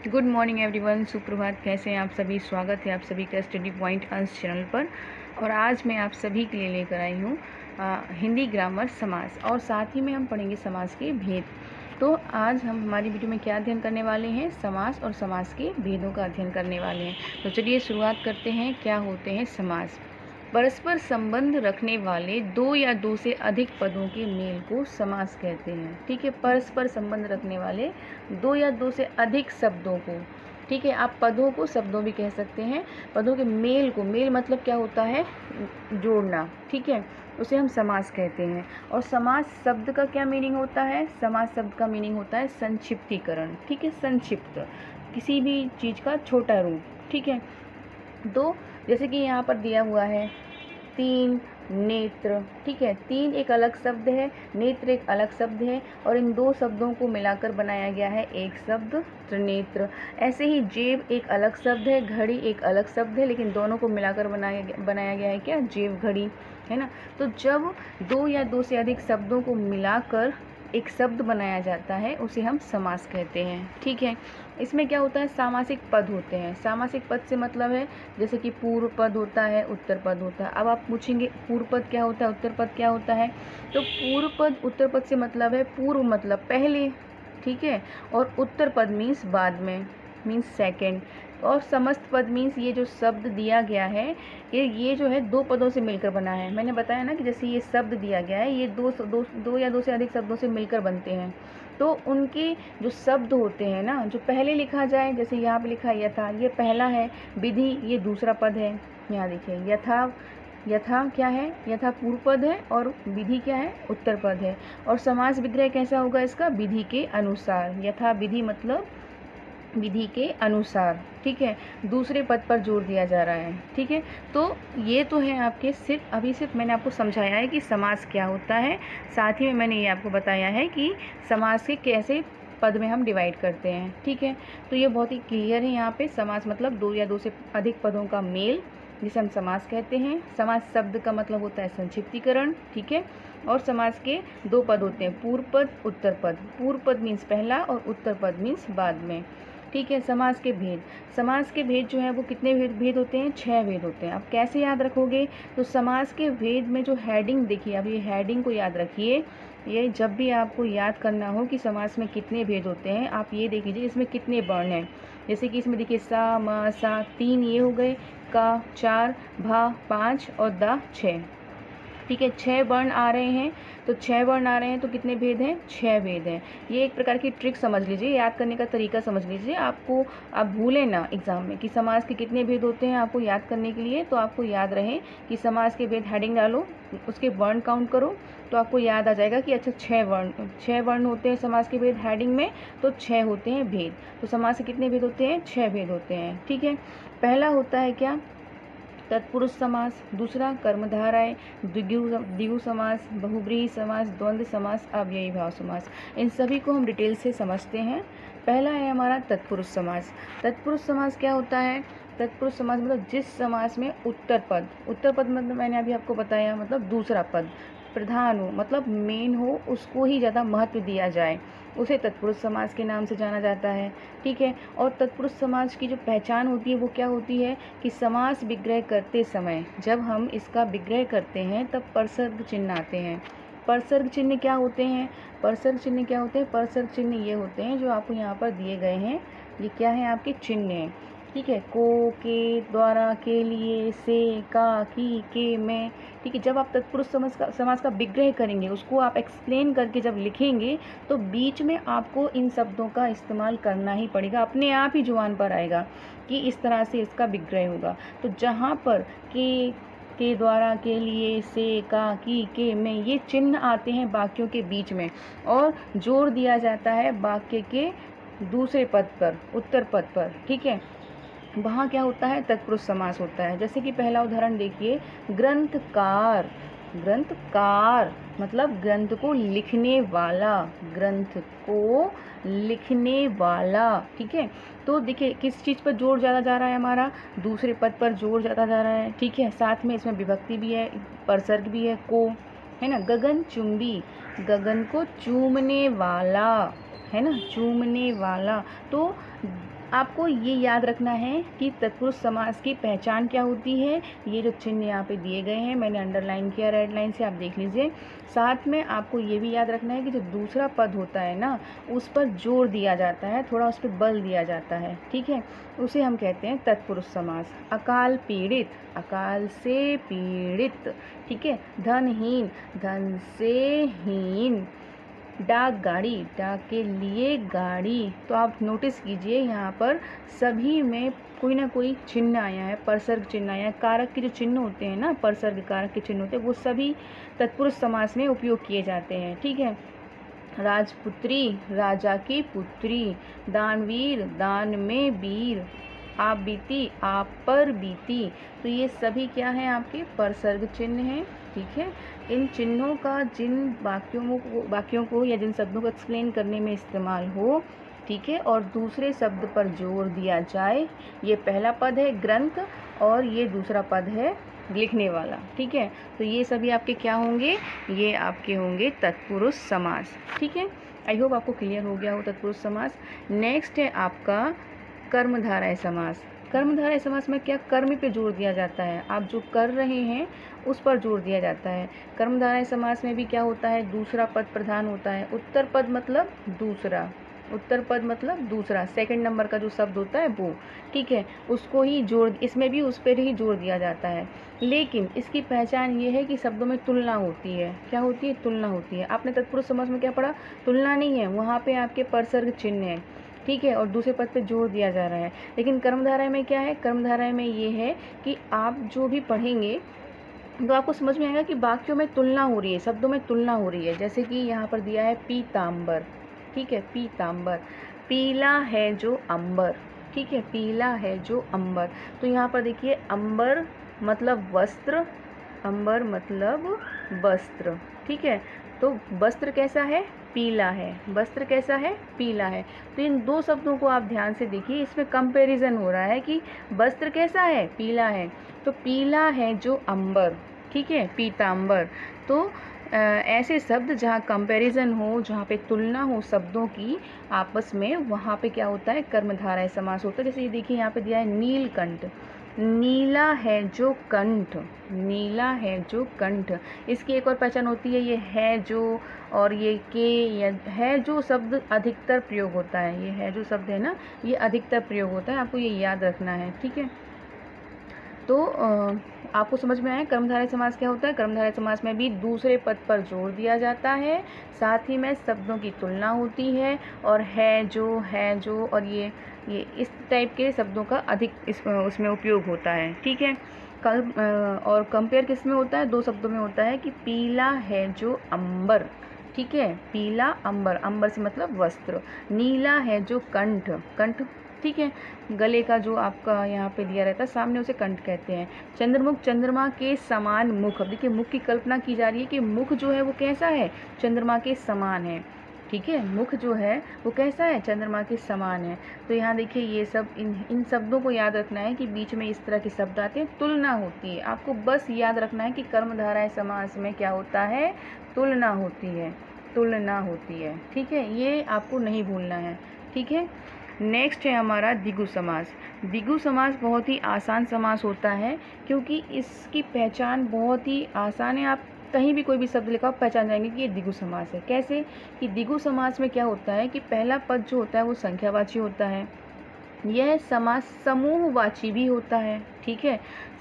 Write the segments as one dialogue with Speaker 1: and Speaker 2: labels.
Speaker 1: Good morning everyone, सुप्रभात। कैसे हैं आप सभी? स्वागत है आप सभी का स्टडी पॉइंट अंश चैनल पर। और आज मैं आप सभी के लिए लेकर आई हूँ हिंदी ग्रामर समास, और साथ ही में हम पढ़ेंगे समास के भेद। तो आज हम हमारी वीडियो में क्या अध्ययन करने वाले हैं? समास और समास के भेदों का अध्ययन करने वाले हैं। तो चलिए शुरुआत करते हैं। क्या होते हैं समास? परस्पर संबंध रखने वाले दो या दो से अधिक पदों के मेल को समास कहते हैं। ठीक है, परस्पर संबंध रखने वाले दो या दो से अधिक शब्दों को, ठीक है, आप पदों को शब्दों भी कह सकते हैं। पदों के मेल को, मेल मतलब क्या होता है? जोड़ना, ठीक है, उसे हम समास कहते हैं। और समास शब्द का क्या मीनिंग होता है? समास शब्द का मीनिंग होता है संक्षिप्तीकरण। ठीक है, संक्षिप्त, किसी भी चीज़ का छोटा रूप। ठीक है, तो जैसे कि यहाँ पर दिया हुआ है तीन नेत्र। ठीक है, तीन एक अलग शब्द है, नेत्र एक अलग शब्द है, और इन दो शब्दों को मिलाकर बनाया गया है एक शब्द त्रिनेत्र। ऐसे ही जेब एक अलग शब्द है, घड़ी एक अलग शब्द है, लेकिन दोनों को मिलाकर बनाया गया है क्या? जेब घड़ी, है ना। तो जब दो या दो से अधिक शब्दों को मिलाकर एक शब्द बनाया जाता है उसे हम समास कहते हैं। ठीक है, इसमें क्या होता है? सामासिक पद होते हैं। सामासिक पद से मतलब है जैसे कि पूर्व पद होता है, उत्तर पद होता है। अब आप पूछेंगे पूर्व पद क्या होता है, उत्तर पद क्या होता है? तो पूर्व पद उत्तर पद से मतलब है पूर्व मतलब पहले, ठीक है, और उत्तर पद मीन्स बाद में, मीन्स सेकेंड। और समस्त पद मीन्स ये जो शब्द दिया गया है ये जो है दो पदों से मिलकर बना है। मैंने बताया ना कि जैसे ये शब्द दिया गया है ये दो या दो से अधिक शब्दों से मिलकर बनते हैं। तो उनके जो शब्द होते हैं ना, जो पहले लिखा जाए, जैसे यहाँ पे लिखा है यथा, ये पहला है। विधि ये दूसरा पद है। यहाँ देखिए यथा, यथा क्या है? यथा पूर्व पद है, और विधि क्या है? उत्तर पद है। और समास विग्रह कैसा होगा इसका? विधि के अनुसार। यथा विधि मतलब विधि के अनुसार। ठीक है, दूसरे पद पर जोर दिया जा रहा है। ठीक है, तो ये तो है आपके सिर्फ मैंने आपको समझाया है कि समास क्या होता है। साथ ही में मैंने ये आपको बताया है कि समास के कैसे पद में हम डिवाइड करते हैं। ठीक है, तो ये बहुत ही क्लियर है। यहाँ पे समास मतलब दो या दो से अधिक पदों का मेल, जिसे हम समास कहते हैं। समास शब्द का मतलब होता है संक्षिप्तीकरण। ठीक है, और समास के दो पद होते हैं, पूर्व पद उत्तर पद। पूर्व पद मीन्स पहला और उत्तर पद मीन्स बाद में। ठीक है, समास के भेद। समास के भेद जो है वो कितने भेद होते हैं? 6 भेद होते हैं। अब कैसे याद रखोगे? तो समास के भेद में जो हेडिंग देखिए, अब ये हेडिंग को याद रखिए। ये जब भी आपको याद करना हो कि समास में कितने भेद होते हैं, आप ये देख लीजिए इसमें कितने वर्ण हैं। जैसे कि इसमें देखिए सा, म, सा 3 ये हो गए, का 4, भा 5 और दा 6। ठीक है, 6 वर्ण आ रहे हैं। तो 6 वर्ण आ रहे हैं तो कितने भेद हैं? 6 भेद हैं। ये एक प्रकार की ट्रिक समझ लीजिए, याद करने का तरीका समझ लीजिए। आपको आप भूलें ना एग्जाम में कि समास के कितने भेद होते हैं। आपको याद करने के लिए तो आपको याद रहे कि समास के भेद, हेडिंग डालो, उसके वर्ण काउंट करो, तो आपको याद आ जाएगा कि अच्छा 6 वर्ण होते हैं समास के भेद हेडिंग में, तो 6 होते हैं भेद। तो समास के कितने भेद होते हैं? 6 भेद होते हैं। ठीक है, पहला होता है क्या? तत्पुरुष समास। दूसरा कर्मधारय, द्विगु समास, बहुब्रीहि समास, द्वंद्व समास, अव्ययी भाव समास। इन सभी को हम डिटेल से समझते हैं। पहला है हमारा तत्पुरुष समास। तत्पुरुष समास क्या होता है? तत्पुरुष समास मतलब जिस समास में उत्तर पद मतलब मैंने अभी आपको बताया, मतलब दूसरा पद प्रधान हो, मतलब मेन हो, उसको ही ज़्यादा महत्व दिया जाए, उसे तत्पुरुष समास के नाम से जाना जाता है। ठीक है, और तत्पुरुष समास की जो पहचान होती है वो क्या होती है कि समास विग्रह करते समय जब हम इसका विग्रह करते हैं तब परसर्ग चिन्ह आते हैं। परसर्ग चिन्ह क्या होते हैं? परसर्ग चिन्ह क्या होते हैं? परसर्ग चिन्ह ये होते हैं जो आपको यहाँ पर दिए गए हैं। ये क्या है? आपके चिन्ह हैं। ठीक है, को, के, द्वारा, के लिए, से, का, की, के, में। ठीक है, जब आप तत्पुरुष समास का विग्रह करेंगे, उसको आप एक्सप्लेन करके जब लिखेंगे तो बीच में आपको इन शब्दों का इस्तेमाल करना ही पड़ेगा, अपने आप ही जुबान पर आएगा कि इस तरह से इसका विग्रह होगा। तो जहाँ पर के द्वारा, के लिए, से, का, की, के, में ये चिन्ह आते हैं वाक्यों के बीच में, और जोर दिया जाता है वाक्य के दूसरे पद पर, उत्तर पद पर। ठीक है, वहाँ क्या होता है? तत्पुरुष समास होता है। जैसे कि पहला उदाहरण देखिए, ग्रंथकार। ग्रंथकार मतलब ग्रंथ को लिखने वाला, ग्रंथ को लिखने वाला। ठीक है, तो देखिए किस चीज़ पर जोर ज़्यादा जा रहा है? हमारा दूसरे पद पर जोर ज़्यादा जा रहा है। ठीक है, साथ में इसमें विभक्ति भी है, परसर्ग भी है, को, है ना। गगन चुंबी, गगन को चूमने वाला, है ना, चूमने वाला। तो आपको ये याद रखना है कि तत्पुरुष समास की पहचान क्या होती है। ये जो चिन्ह यहाँ पे दिए गए हैं, मैंने अंडरलाइन किया रेड लाइन से, आप देख लीजिए। साथ में आपको ये भी याद रखना है कि जो दूसरा पद होता है ना, उस पर जोर दिया जाता है, थोड़ा उस पर बल दिया जाता है, ठीक है, उसे हम कहते हैं तत्पुरुष समास। अकाल पीड़ित, अकाल से पीड़ित, ठीक है। धनहीन, धन से हीन। डाक गाड़ी, डाक के लिए गाड़ी। तो आप नोटिस कीजिए यहाँ पर सभी में कोई ना कोई चिन्ह आया है, परसर्ग चिन्ह आया है। कारक के जो चिन्ह होते हैं ना, परसर्ग कारक के चिन्ह होते हैं, वो सभी तत्पुरुष समास में उपयोग किए जाते हैं, ठीक है। राजपुत्री, राजा की पुत्री। दानवीर, दान में वीर। आप बीती, आप पर बीती। तो ये सभी क्या हैं, आपके परसर्ग चिन्ह हैं, ठीक है। इन चिन्हों का जिन वाक्यों को या जिन शब्दों को एक्सप्लेन करने में इस्तेमाल हो, ठीक है, और दूसरे शब्द पर जोर दिया जाए। ये पहला पद है ग्रंथ और ये दूसरा पद है लिखने वाला, ठीक है। तो ये सभी आपके क्या होंगे, ये आपके होंगे तत्पुरुष समास, ठीक है। आई होप आपको क्लियर हो गया हो तत्पुरुष समास। नेक्स्ट है आपका कर्मधारय समास। कर्मधारय समास में क्या, कर्म पे जोर दिया जाता है, आप जो कर रहे हैं उस पर जोर दिया जाता है। कर्मधारय समास में भी क्या होता है, दूसरा पद प्रधान होता है। उत्तर पद मतलब दूसरा, उत्तर पद मतलब दूसरा, सेकंड नंबर का जो शब्द होता है वो, ठीक है, उसको ही जोर, इसमें भी उस पर ही जोर दिया जाता है। लेकिन इसकी पहचान ये है कि शब्दों में तुलना होती है। क्या होती है, तुलना होती है। आपने तत्पुरुष समास में क्या पढ़ा, तुलना नहीं है, वहाँ पे आपके परसर्ग चिन्ह है, ठीक है, और दूसरे पद पे जोर दिया जा रहा है। लेकिन कर्मधारय में क्या है, कर्मधारय में ये है कि आप जो भी पढ़ेंगे तो आपको समझ में आएगा कि वाक्यों में तुलना हो रही है, शब्दों में तुलना हो रही है। जैसे कि यहाँ पर दिया है पीताम्बर, ठीक है, पीताम्बर, पीला है जो अंबर, ठीक है, पीला है जो अंबर। तो यहाँ पर देखिए अंबर मतलब वस्त्र, अंबर मतलब वस्त्र, ठीक है। तो वस्त्र कैसा है, पीला है, वस्त्र कैसा है, पीला है। तो इन दो शब्दों को आप ध्यान से देखिए, इसमें कंपैरिजन हो रहा है कि वस्त्र कैसा है, पीला है, तो पीला है जो अंबर, ठीक है, पीताम्बर। तो ऐसे शब्द जहाँ कंपैरिजन हो, जहाँ पे तुलना हो शब्दों की आपस में, वहाँ पे क्या होता है, कर्मधारय समास होता है। जैसे ये देखिए यहाँ पे दिया है नीलकंठ, नीला है जो कंठ, नीला है जो कंठ। इसकी एक और पहचान होती है, ये है जो और ये के या है जो शब्द अधिकतर प्रयोग होता है। ये है जो शब्द है ना, ये अधिकतर प्रयोग होता है, आपको ये याद रखना है, ठीक है। तो आपको समझ में आया कर्मधारय समास क्या होता है। कर्मधारय समास में भी दूसरे पद पर जोर दिया जाता है, साथ ही में शब्दों की तुलना होती है, और है जो और ये इस टाइप के शब्दों का अधिक उसमें उपयोग होता है, ठीक है। और कंपेयर किस में होता है, दो शब्दों में होता है कि पीला है जो अंबर, ठीक है, पीला अंबर, अंबर से मतलब वस्त्र। नीला है जो कंठ, कंठ, ठीक है, गले का जो आपका यहाँ पे दिया रहता है सामने, उसे कंठ कहते हैं। चंद्रमुख, चंद्रमा के समान मुख। अब देखिए मुख की कल्पना की जा रही है कि मुख जो है वो कैसा है, चंद्रमा के समान है, ठीक है, मुख जो है वो कैसा है, चंद्रमा के समान है। तो यहाँ देखिए ये सब इन शब्दों को याद रखना है कि बीच में इस तरह के शब्द आते हैं, तुलना होती है। आपको बस याद रखना है कि कर्मधारय समास में क्या होता है, तुलना होती है, तुलना होती है, ठीक है, ये आपको नहीं भूलना है, ठीक है। नेक्स्ट है हमारा द्विगु समास। द्विगु समास बहुत ही आसान समास होता है, क्योंकि इसकी पहचान बहुत ही आसान है। आप कहीं भी कोई भी शब्द लिखा आप पहचान जाएंगे कि ये द्विगु समास है। कैसे कि द्विगु समास में क्या होता है कि पहला पद जो होता है वो संख्यावाची होता है। यह समास समूहवाची भी होता है, ठीक है,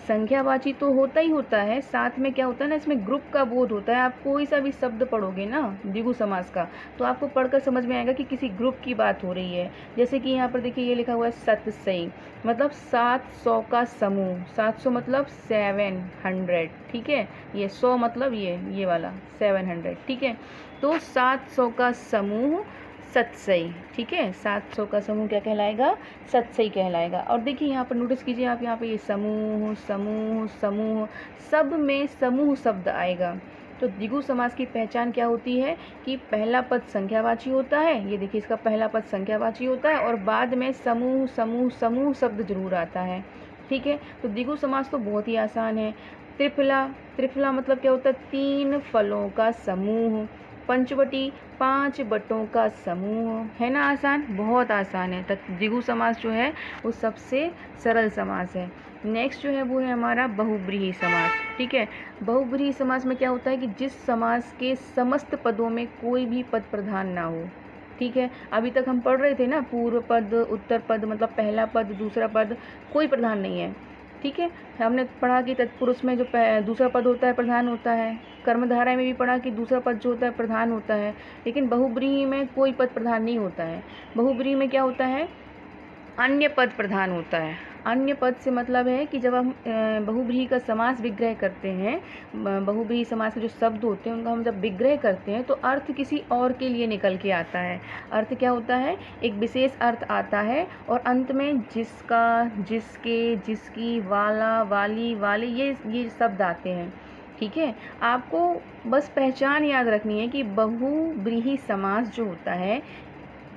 Speaker 1: संख्यावाची तो होता ही होता है, साथ में क्या होता है ना, इसमें ग्रुप का बोध होता है। आप कोई सा भी शब्द पढ़ोगे ना द्विगु समास का, तो आपको पढ़कर समझ में आएगा कि किसी ग्रुप की बात हो रही है। जैसे कि यहाँ पर देखिए ये लिखा हुआ है 700, मतलब 700 का समूह, 700 मतलब 700, ठीक है, ये 100 मतलब ये वाला 700, ठीक है। तो 700 का समूह सतसई, ठीक है, 700 का समूह क्या कहलाएगा, सतसई कहलाएगा। और देखिए यहाँ पर नोटिस कीजिए आप, यहाँ पे ये समूह समूह समूह, सब में समूह शब्द आएगा। तो द्विगु समास की पहचान क्या होती है कि पहला पद संख्यावाची होता है, ये देखिए इसका पहला पद संख्यावाची होता है, और बाद में समूह समूह समूह शब्द जरूर आता है, ठीक है। तो द्विगु समास तो बहुत ही आसान है। त्रिफला, त्रिफला मतलब क्या होता है, 3 फलों का समूह, पंचवटी, 5 बटों का समूह, है ना आसान, बहुत आसान है। द्विगु समास जो है वो सबसे सरल समास है। नेक्स्ट जो है वो है हमारा बहुब्रीहि समास। ठीक है, बहुब्रीहि समास में क्या होता है कि जिस समास के समस्त पदों में कोई भी पद प्रधान ना हो। ठीक है, अभी तक हम पढ़ रहे थे ना, पूर्व पद, उत्तर पद, मतलब पहला पद, दूसरा पद, कोई प्रधान नहीं है। ठीक है, हमने पढ़ा कि तत्पुरुष में जो दूसरा पद होता है प्रधान होता है। कर्मधारय में भी पढ़ा कि दूसरा पद जो होता है प्रधान होता है। लेकिन बहुब्रीहि में कोई पद प्रधान नहीं होता है। बहुब्रीहि में क्या होता है, अन्य पद प्रधान होता है। अन्य पद से मतलब है कि जब हम बहुब्रीहि का समास विग्रह करते हैं, बहुब्रीहि समास के जो शब्द होते हैं उनका हम जब विग्रह करते हैं तो अर्थ किसी और के लिए निकल के आता है। अर्थ क्या होता है, एक विशेष अर्थ आता है और अंत में जिसका, जिसके, जिसकी, वाला, वाली, वाले, ये शब्द आते हैं। ठीक है, आपको बस पहचान याद रखनी है कि बहुब्रीहि समास जो होता है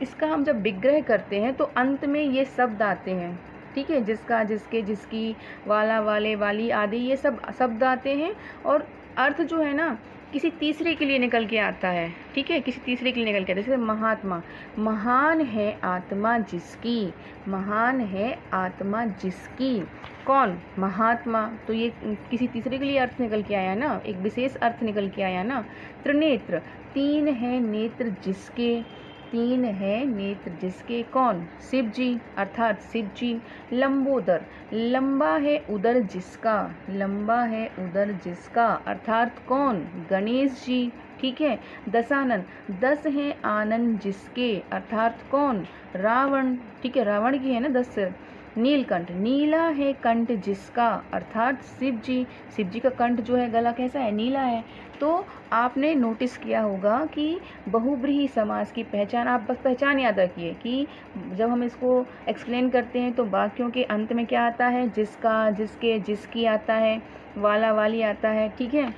Speaker 1: इसका हम जब विग्रह करते हैं तो अंत में ये शब्द आते हैं। ठीक है, जिसका, जिसके, जिसकी, वाला, वाले, वाली आदि ये सब शब्द आते हैं और अर्थ जो है ना किसी तीसरे के लिए निकल के आता है। ठीक है, किसी तीसरे के लिए निकल के आता है। जैसे महात्मा, महान है आत्मा जिसकी, महान है आत्मा जिसकी, कौन, महात्मा, तो ये किसी तीसरे के लिए अर्थ निकल के आया ना, एक विशेष अर्थ निकल के आया ना। त्रिनेत्र, 3 है नेत्र जिसके, 3 है नेत्र जिसके, कौन, शिव जी, अर्थात शिव जी। लंबोदर, लंबा है उदर जिसका, लंबा है उदर जिसका, अर्थात कौन, गणेश जी। ठीक है, दशानन, 10 है आनंद जिसके, अर्थात कौन, रावण। ठीक है, रावण की है ना 10 सिर। नीलकंठ, नीला है कंठ जिसका, अर्थात शिव जी। शिव जी का कंठ जो है, गला कैसा है, नीला है। तो आपने नोटिस किया होगा कि बहुब्रीहि समास की पहचान, आप बस पहचान याद रखिए कि जब हम इसको एक्सप्लेन करते हैं तो वाक्यों के अंत में क्या आता है, जिसका, जिसके, जिसकी आता है, वाला, वाली आता है। ठीक है,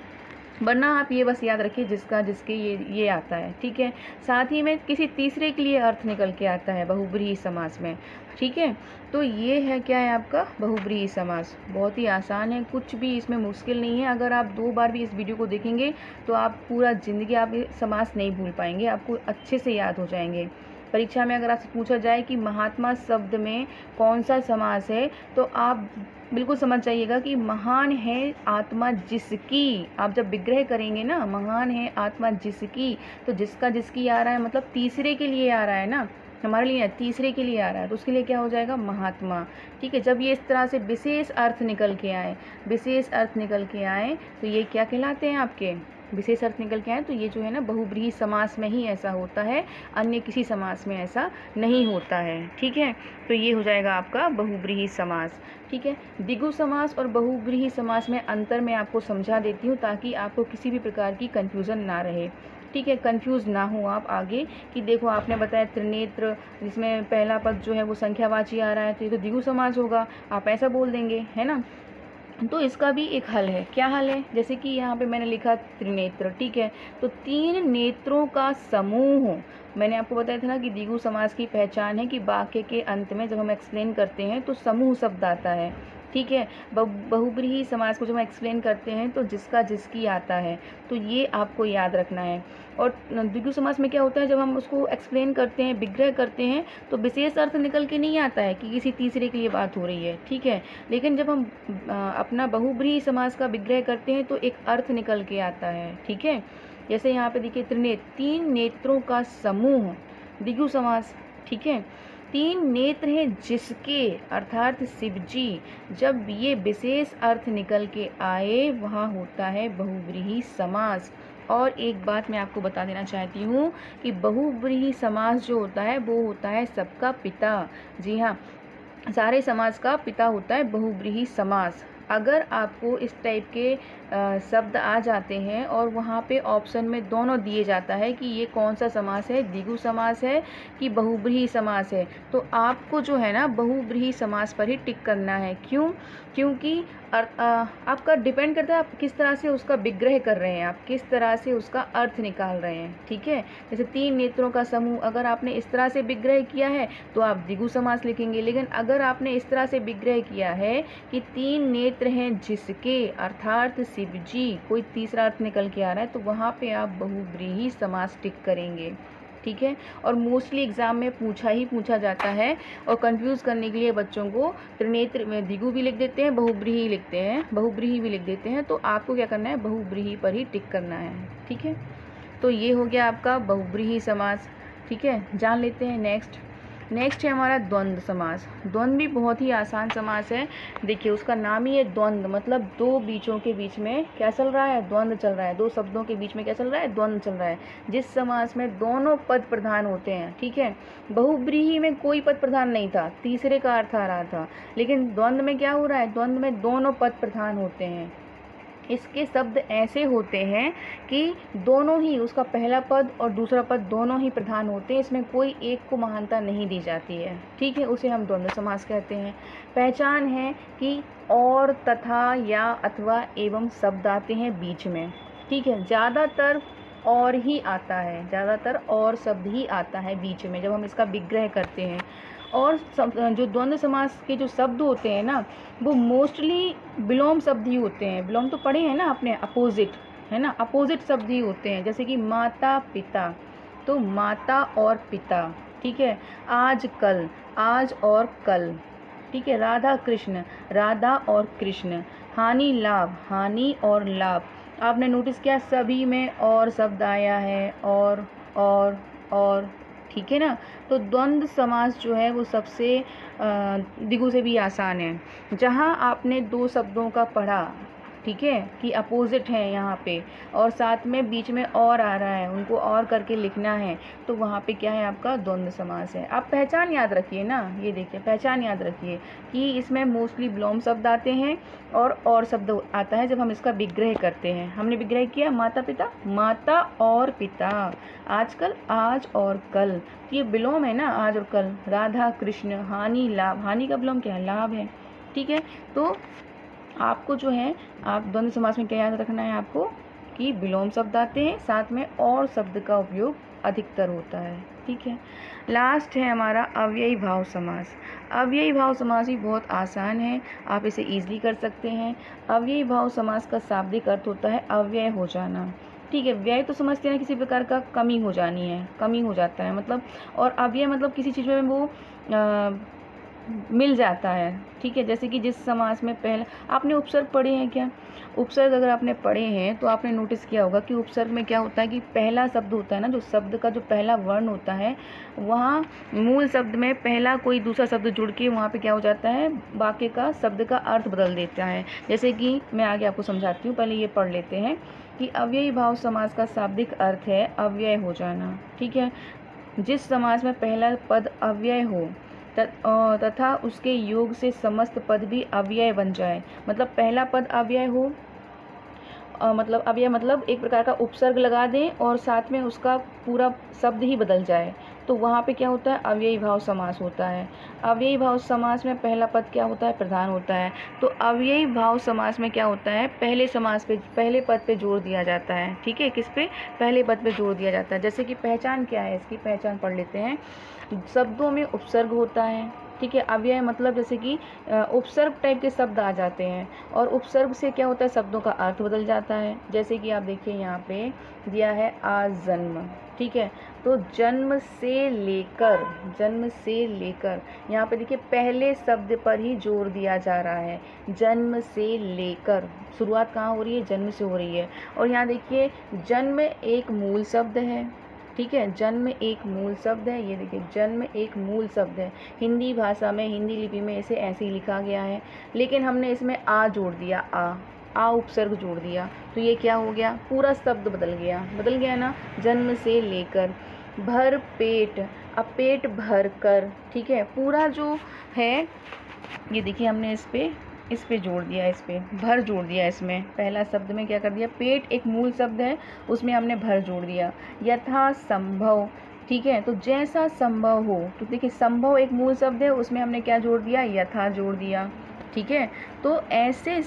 Speaker 1: वरना आप ये बस याद रखिए जिसका, जिसके, ये आता है। ठीक है, साथ ही में किसी तीसरे के लिए अर्थ निकल के आता है बहुब्रीहि समास में। ठीक है, तो ये है क्या है आपका बहुब्रीहि समास। बहुत ही आसान है, कुछ भी इसमें मुश्किल नहीं है। अगर आप 2 बार भी इस वीडियो को देखेंगे तो आप पूरा ज़िंदगी आप ये समास नहीं भूल पाएंगे, आपको अच्छे से याद हो जाएंगे। परीक्षा में अगर आपसे पूछा जाए कि महात्मा शब्द में कौन सा समास है तो आप बिल्कुल समझ जाइएगा कि महान है आत्मा जिसकी। आप जब विग्रह करेंगे ना, महान है आत्मा जिसकी, तो जिसका, जिसकी आ रहा है मतलब तीसरे के लिए आ रहा है ना, हमारे लिए तीसरे के लिए आ रहा है, तो उसके लिए क्या हो जाएगा, महात्मा। ठीक है, जब ये इस तरह से विशेष अर्थ निकल के आए, विशेष अर्थ निकल के आए तो ये क्या कहलाते हैं आपके, विशेष अर्थ निकल के आए तो ये जो है ना बहुब्रीहि समास में ही ऐसा होता है, अन्य किसी समास में ऐसा नहीं होता है। ठीक है, तो ये हो जाएगा आपका बहुब्रीहि समास। ठीक है, द्विगु समास और बहुब्रीहि समास में अंतर मैं आपको समझा देती हूँ ताकि आपको किसी भी प्रकार की कन्फ्यूज़न ना रहे। ठीक है, कंफ्यूज ना हो आप आगे कि देखो आपने बताया त्रिनेत्र, जिसमें पहला पद जो है वो संख्यावाची आ रहा है तो ये तो द्विगु समास होगा, आप ऐसा बोल देंगे, है ना। तो इसका भी एक हल है। क्या हल है, जैसे कि यहाँ पे मैंने लिखा त्रिनेत्र। ठीक है, तो 3 नेत्रों का समूह, मैंने आपको बताया था ना कि द्विगु समास की पहचान है कि वाक्य के अंत में जब हम एक्सप्लेन करते हैं तो समूह शब्द आता है। ठीक है, बहुब्रीहि समास को जब हम एक्सप्लेन करते हैं तो जिसका, जिसकी आता है, तो ये आपको याद रखना है। और द्विगु समास में क्या होता है, जब हम उसको एक्सप्लेन करते हैं, विग्रह करते हैं तो विशेष अर्थ निकल के नहीं आता है कि किसी तीसरे के लिए बात हो रही है। ठीक है, लेकिन जब हम अपना बहुब्रीहि समास का विग्रह करते हैं तो एक अर्थ निकल के आता है। ठीक है, जैसे यहाँ पे देखिए त्रिनेत्र, 3 नेत्रों का समूह, द्विगु समास। ठीक है, 3 नेत्र हैं जिसके, अर्थात शिव जी। जब ये विशेष अर्थ निकल के आए वहाँ होता है बहुब्रीहि समास। और एक बात मैं आपको बता देना चाहती हूँ कि बहुब्रीहि समास जो होता है वो होता है सबका पिता। जी हाँ, सारे समास का पिता होता है बहुब्रीहि समास। अगर आपको इस टाइप के शब्द आ जाते हैं और वहाँ पे ऑप्शन में दोनों दिए जाता है कि ये कौन सा समास है, द्विगु समास है कि बहुब्रीहि समास है, तो आपको जो है ना बहुब्रीहि समास पर ही टिक करना है। क्यों, क्योंकि आपका डिपेंड करता है आप किस तरह से उसका विग्रह कर रहे हैं, आप किस तरह से उसका अर्थ निकाल रहे हैं। ठीक है, जैसे 3 नेत्रों का समूह, अगर आपने इस तरह से विग्रह किया है तो आप द्विगु समास लिखेंगे। लेकिन अगर आपने इस तरह से विग्रह किया है कि 3 नेत्र हैं जिसके, अर्थात पार्टिसिप जी कोई तीसरा अर्थ निकल के आ रहा है तो वहाँ पे आप बहुब्रीहि समास टिक करेंगे, ठीक है। और मोस्टली एग्ज़ाम में पूछा जाता है और कंफ्यूज करने के लिए बच्चों को त्रिनेत्र में द्विगु भी लिख देते हैं, बहुब्रीहि लिखते हैं, बहुब्रीहि भी लिख देते हैं। तो आपको क्या करना है, बहुब्रीहि पर ही टिक करना है, ठीक है। तो ये हो गया आपका बहुब्रीहि समास, ठीक है। जान लेते हैं नेक्स्ट है हमारा द्वंद्व समास। द्वंद्व भी बहुत ही आसान समास है। देखिए उसका नाम ही है द्वंद्व, मतलब दो बीचों के बीच में क्या चल रहा है, द्वंद्व चल रहा है। दो शब्दों के बीच में क्या चल रहा है, द्वंद्व चल रहा है। जिस समास में दोनों पद प्रधान होते हैं, ठीक है। बहुब्रीहि में कोई पद प्रधान नहीं था, तीसरे का अर्थ आ रहा था, लेकिन द्वंद्व में क्या हो रहा है, द्वंद्व में दोनों पद प्रधान होते हैं। इसके शब्द ऐसे होते हैं कि दोनों ही, उसका पहला पद और दूसरा पद दोनों ही प्रधान होते हैं, इसमें कोई एक को महानता नहीं दी जाती है, ठीक है। उसे हम द्वंद्व समास कहते हैं। पहचान है कि और, तथा, या, अथवा, एवं शब्द आते हैं बीच में, ठीक है। ज़्यादातर और ही आता है, ज़्यादातर और शब्द ही आता है बीच में जब हम इसका विग्रह करते हैं। और जो द्वंद्व समास के जो शब्द होते हैं ना, वो मोस्टली विलोम शब्द ही होते हैं। विलोम तो पढ़े हैं ना अपने, अपोजिट है ना, अपोजिट शब्द ही होते हैं। जैसे कि माता पिता, तो माता और पिता, ठीक है। आज कल, आज और कल, ठीक है। राधा कृष्ण, राधा और कृष्ण। हानि लाभ, हानि और लाभ। आपने नोटिस किया सभी में और शब्द आया है, और, ठीक है ना। तो द्वंद्व समास जो है वो सबसे द्विगु से भी आसान है। जहाँ आपने दो शब्दों का पढ़ा, ठीक है, कि अपोजिट है यहाँ पे, और साथ में बीच में और आ रहा है, उनको और करके लिखना है, तो वहाँ पे क्या है, आपका द्वंद्व समास है। आप पहचान याद रखिए ना, ये देखिए पहचान याद रखिए कि इसमें मोस्टली विलोम शब्द आते हैं और शब्द आता है जब हम इसका विग्रह करते हैं। हमने विग्रह किया माता पिता, माता और पिता, आजकल, आज और कल, तो ये विलोम है ना, आज और कल। राधा कृष्ण, हानि लाभ, हानि का विलोम क्या है, लाभ है, ठीक है। तो आपको जो है, आप द्वंद्व समास में क्या याद रखना है आपको, कि विलोम शब्द आते हैं, साथ में और शब्द का उपयोग अधिकतर होता है, ठीक है। लास्ट है हमारा अव्ययी भाव समास। अव्ययी भाव समास भी बहुत आसान है, आप इसे ईजिली कर सकते हैं। अव्ययी भाव समास का शाब्दिक अर्थ होता है अव्यय हो जाना, ठीक है। व्यय तो समझते हैं किसी प्रकार का कमी हो जानी है, कमी हो जाता है मतलब, और अव्यय मतलब किसी चीज़ में वो मिल जाता है, ठीक है। जैसे कि जिस समास में पहला, आपने उपसर्ग पढ़े हैं क्या, उपसर्ग अगर आपने पढ़े हैं तो आपने नोटिस किया होगा कि उपसर्ग में क्या होता है कि पहला शब्द होता है ना, जो शब्द का जो पहला वर्ण होता है, वहाँ मूल शब्द में पहला कोई दूसरा शब्द जुड़ के वहाँ पे क्या हो जाता है, वाक्य का शब्द का अर्थ बदल देता है। जैसे कि मैं आगे आपको समझाती हूँ, पहले ये पढ़ लेते हैं कि अव्ययी भाव समास का शाब्दिक अर्थ है अव्यय हो जाना, ठीक है। जिस समास में पहला पद अव्यय हो तथा उसके योग से समस्त पद भी अव्यय बन जाए, मतलब पहला पद अव्यय हो, मतलब अव्यय मतलब एक प्रकार का उपसर्ग लगा दें और साथ में उसका पूरा शब्द ही बदल जाए, तो वहाँ पे क्या होता है, अव्ययी भाव समास होता है। अव्ययी भाव समास में पहला पद क्या होता है, प्रधान होता है। तो अव्ययी भाव समास में क्या होता है, पहले पद पे जोर दिया जाता है, ठीक है। किस पे, पहले पद पे जोर दिया जाता है। जैसे कि पहचान क्या है, इसकी पहचान पढ़ लेते हैं। शब्दों में उपसर्ग होता है, ठीक है। अव्यय मतलब जैसे कि उपसर्ग टाइप के शब्द आ जाते हैं, और उपसर्ग से क्या होता है, शब्दों का अर्थ बदल जाता है। जैसे कि आप देखिए यहाँ पे दिया है आज जन्म, ठीक है। तो जन्म से लेकर यहाँ पे देखिए पहले शब्द पर ही जोर दिया जा रहा है। जन्म से लेकर, शुरुआत कहाँ हो रही है, जन्म से हो रही है। और यहाँ देखिए जन्म एक मूल शब्द है, ठीक है। जन्म एक मूल शब्द है, ये देखिए जन्म एक मूल शब्द है। हिंदी भाषा में, हिंदी लिपि में इसे ऐसे ही लिखा गया है, लेकिन हमने इसमें आ जोड़ दिया, आ उपसर्ग जोड़ दिया, तो ये क्या हो गया, पूरा शब्द बदल गया ना। जन्म से लेकर, भर पेट, अब पेट भर कर, ठीक है। पूरा जो है ये देखिए हमने इस पे जोड़ दिया, इस पे भर जोड़ दिया। इसमें पहला शब्द में क्या कर दिया, पेट एक मूल शब्द है, उसमें हमने भर जोड़ दिया। यथा संभव, ठीक है। तो जैसा संभव हो, तो देखिए संभव एक मूल शब्द है, उसमें हमने क्या जोड़ दिया, यथा जोड़ दिया, ठीक है। तो ऐसे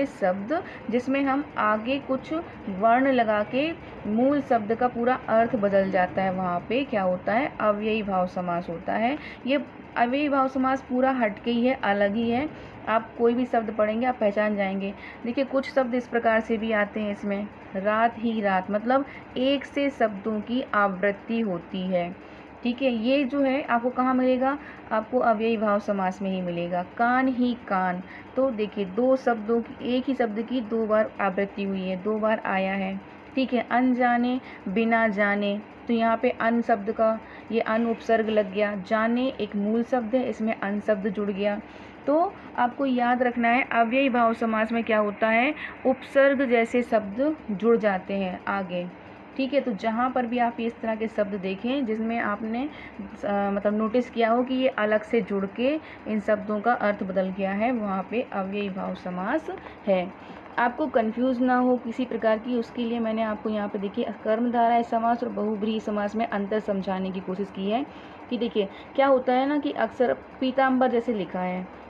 Speaker 1: शब्द जिसमें हम आगे कुछ वर्ण लगा के मूल शब्द का पूरा अर्थ बदल जाता है, वहाँ पे क्या होता है, अव्ययी भाव समास होता है। ये अव्ययी भाव समास पूरा हटके ही है, अलग ही है। आप कोई भी शब्द पढ़ेंगे आप पहचान जाएंगे। देखिए कुछ शब्द इस प्रकार से भी आते हैं इसमें, रात ही रात, मतलब एक से शब्दों की आवृत्ति होती है। ठीक है, ये जो है आपको कहाँ मिलेगा, आपको अव्ययी भाव समास में ही मिलेगा। कान ही कान, तो देखिए दो शब्दों की, एक ही शब्द की दो बार आवृत्ति हुई है, दो बार आया है। ठीक है, अनजाने बिना जाने, तो यहाँ पे अन शब्द का ये अन उपसर्ग लग गया, जाने एक मूल शब्द है, इसमें अन शब्द जुड़ गया। तो आपको याद रखना है अव्ययी भाव समास में क्या होता है, उपसर्ग जैसे शब्द जुड़ जाते हैं आगे। ठीक है, तो जहाँ पर भी आप इस तरह के शब्द देखें जिसमें आपने मतलब नोटिस किया हो कि ये अलग से जुड़ के इन शब्दों का अर्थ बदल गया है, वहाँ पे अव्ययी भाव समास है। आपको कंफ्यूज ना हो किसी प्रकार की, उसके लिए मैंने आपको यहाँ पे देखिए कर्मधारय समास और बहुब्रीहि समास में अंतर समझाने की कोशिश की है। कि देखिए क्या होता है ना कि अक्सर पीताम्बर जैसे लिखा है,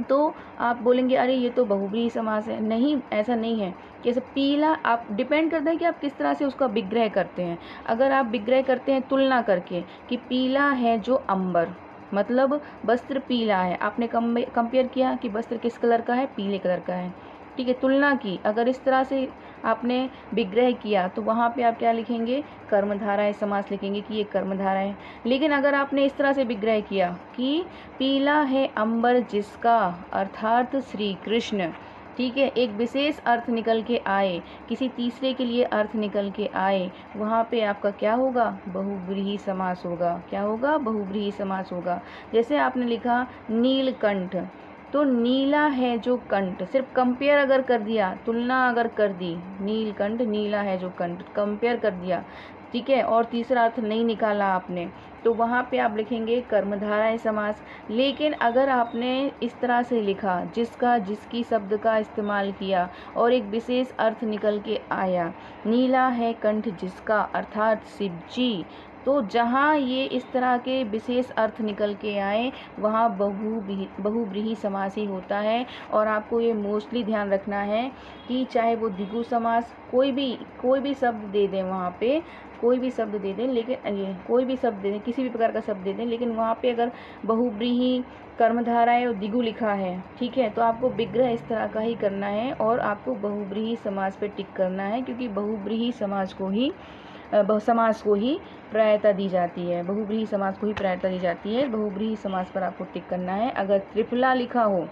Speaker 1: तो आप बोलेंगे अरे ये तो बहुब्रीहि समास है। नहीं, ऐसा नहीं है। जैसे पीला, आप डिपेंड करता है कि आप किस तरह से उसका विग्रह करते हैं। अगर आप विग्रह करते हैं तुलना करके कि पीला है जो अंबर, मतलब वस्त्र पीला है, आपने कंपेयर किया कि वस्त्र किस कलर का है, पीले कलर का है। ठीक है, तुलना की, अगर इस तरह से आपने विग्रह किया तो वहाँ पे आप क्या लिखेंगे, कर्मधारय समास लिखेंगे कि ये कर्मधारय है। लेकिन अगर आपने इस तरह से विग्रह किया कि पीला है अंबर जिसका, अर्थात श्री कृष्ण, ठीक है, एक विशेष अर्थ निकल के आए, किसी तीसरे के लिए अर्थ निकल के आए, वहाँ पे आपका क्या होगा, बहुब्रीहि समास होगा। क्या होगा, बहुब्रीहि समास होगा। जैसे आपने लिखा नीलकंठ, तो नीला है जो कंठ, सिर्फ कंपेयर अगर कर दिया, तुलना अगर कर दी, नीलकंठ नीला है जो कंठ, कंपेयर कर दिया, ठीक है, और तीसरा अर्थ नहीं निकाला आपने, तो वहाँ पे आप लिखेंगे कर्मधारय समास। लेकिन अगर आपने इस तरह से लिखा, जिसका जिसकी शब्द का इस्तेमाल किया और एक विशेष अर्थ निकल के आया, नीला है कंठ जिसका, अर्थात शिव जी, तो जहाँ ये इस तरह के विशेष अर्थ निकल के आए वहाँ बहुब्रीहि समास ही होता है। और आपको ये मोस्टली ध्यान रखना है कि चाहे वो द्विगु समास, कोई भी शब्द दे दें वहाँ पे, कोई भी शब्द दे दें, लेकिन ये कोई भी शब्द दे दें, किसी भी प्रकार का शब्द दे दें, लेकिन वहाँ पे अगर बहुब्रीहि कर्मधारय और द्विगु लिखा है, ठीक है, तो आपको विग्रह इस तरह का ही करना है और आपको बहुब्रीहि समास पे टिक करना है, क्योंकि बहुब्रीहि समास को ही प्रायता दी जाती है, बहुब्रीहि समास को ही प्रायता दी जाती है। बहुब्रीहि समास पर आपको टिक करना है। अगर त्रिफला लिखा हो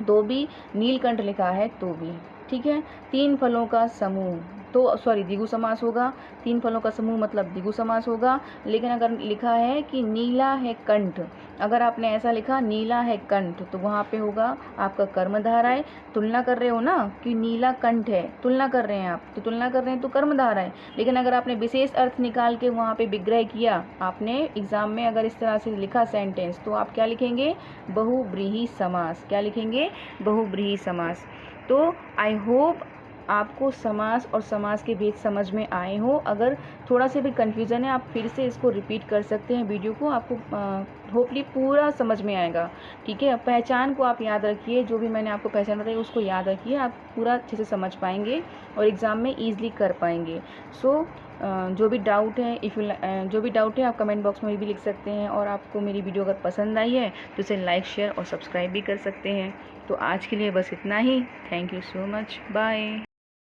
Speaker 1: तो भी, नीलकंठ लिखा है तो भी, ठीक है। तीन फलों का समूह, तो सॉरी द्विगु समास होगा, तीन फलों का समूह मतलब द्विगु समास होगा। लेकिन अगर लिखा है कि नीला है कंठ, अगर आपने ऐसा लिखा नीला है कंठ, तो वहाँ पे होगा आपका कर्मधारय। तुलना कर रहे हो ना कि नीला कंठ है, तुलना कर रहे हैं आप, तो तुलना कर रहे हैं तो कर्मधारय। लेकिन अगर आपने विशेष अर्थ निकाल के वहाँ पे विग्रह किया, आपने एग्जाम में अगर इस तरह से लिखा सेंटेंस, तो आप क्या लिखेंगे, बहुब्रीहि समास। क्या लिखेंगे, बहुब्रीहि समास। तो आई होप आपको समास और समास के भेद समझ में आए हो। अगर थोड़ा सा भी कन्फ्यूज़न है, आप फिर से इसको रिपीट कर सकते हैं वीडियो को, आपको होपली पूरा समझ में आएगा। ठीक है, पहचान को आप याद रखिए, जो भी मैंने आपको पहचान बताई उसको याद रखिए, आप पूरा अच्छे से समझ पाएंगे और एग्ज़ाम में ईजिली कर पाएंगे। सो जो भी डाउट है आप कमेंट बॉक्स में भी लिख सकते हैं। और आपको मेरी वीडियो अगर पसंद आई है तो इसे लाइक, शेयर और सब्सक्राइब भी कर सकते हैं। तो आज के लिए बस इतना ही। Thank you so much, bye.